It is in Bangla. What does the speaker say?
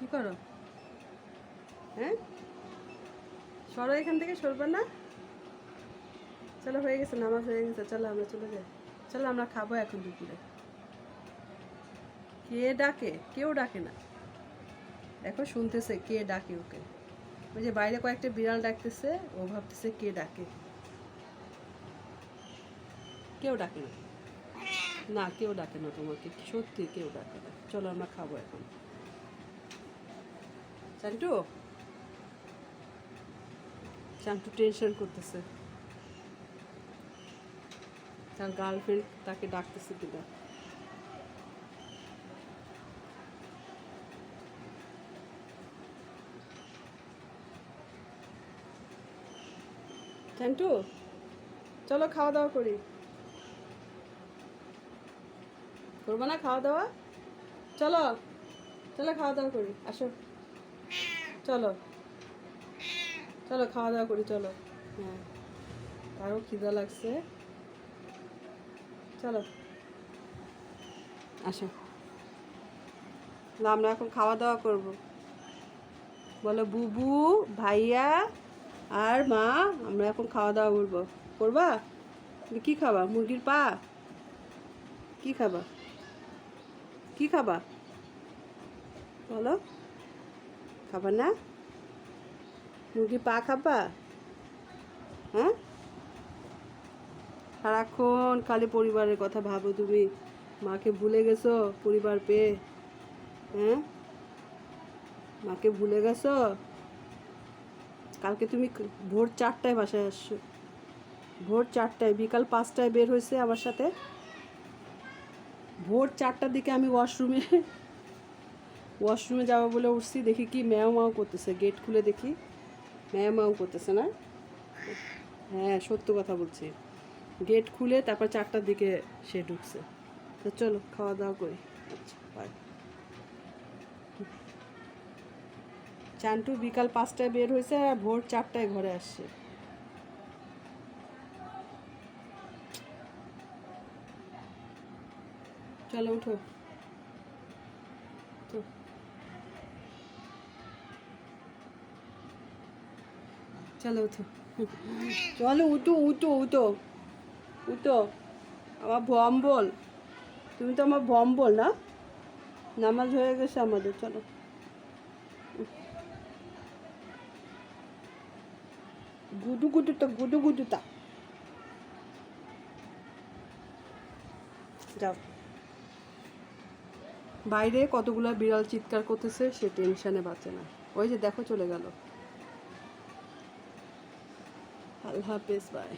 কি করো? হ্যাঁ, সরো এখান থেকে, সরবে না। চলো, হয়ে গেছে, নামাজ হয়ে গেছে, চলো আমরা চলে যাই। চলো আমরা খাবো এখন দুপুরে। কে ডাকে? কেউ ডাকে না। দেখো শুনতেছে কে ডাকে ওকে। ওই যে বাইরে কয়েকটা বিড়াল ডাকতেছে, ও ভাবতেছে কে ডাকে। কেউ ডাকে না, না কেউ ডাকে না তোমাকে, সত্যি কেউ ডাকে না। চলো আমরা খাবো এখন। চান্টু, চান্টু টেনশন করতেছে, তার গার্লফ্রেন্ড তাকে ডাকতেছে কিনা। চান্টু, চলো খাওয়া দাওয়া করি। করবো না খাওয়া দাওয়া? চলো, চলো খাওয়া দাওয়া করি, আসো। চলো, চলো খাওয়া দাওয়া করি, চলো। হ্যাঁ, তারও খিদা লাগছে। চলো, আসো। না, আমরা এখন খাওয়া দাওয়া করব। বলো বুবু, ভাইয়া আর মা, আমরা এখন খাওয়া দাওয়া করবো। করবা? তুমি কি খাবা? মুরগির পা? কি খাবা? কি খাবা? বলো। খাবা না? মুরগির পা খাবা? হ্যাঁ, সারাক্ষণ খালি পরিবারের কথা ভাবো তুমি। মাকে ভুলে গেছো পরিবার পেয়ে? হ্যাঁ, মাকে ভুলে গেছো? কালকে তুমি ভোর 4টায় বাসায় আসছো, ভোর 4টায়, বিকাল 5টায় বের হয়েছে আমার সাথে। ভোর 4টার দিকে আমি ওয়াশরুমে যাবো বলে উঠছি, দেখি কি ম্যাও ম্যাও করতেছে, গেট খুলে দেখি ম্যাও ম্যাও করতেছে না। হ্যাঁ, সত্য কথা বলছি। গেট খুলে তারপর 4টার দিকে সে ঢুকছে। তো চলো খাওয়া দাওয়া করি। আচ্ছা, বাই। চান্টু বিকাল 5টায় বের হয়েছে আর ভোর 4টায় ঘরে আসছে। চলো উঠো। তো চলো উঠো, চলো উঠো উঠো উঠো উঠো। আমার বল, তুমি তো আমার বল না। নামাজ হয়ে গেছে আমাদের, চলো। গুডু গুডুটা, গুডু গুডুটা। যাও। বাইরে কতগুলো বিড়াল চিৎকার করতেছে, সে টেনশনে বাঁচে না। ওই যে দেখো চলে গেল। আল্লাহ হাফেজ, বাই।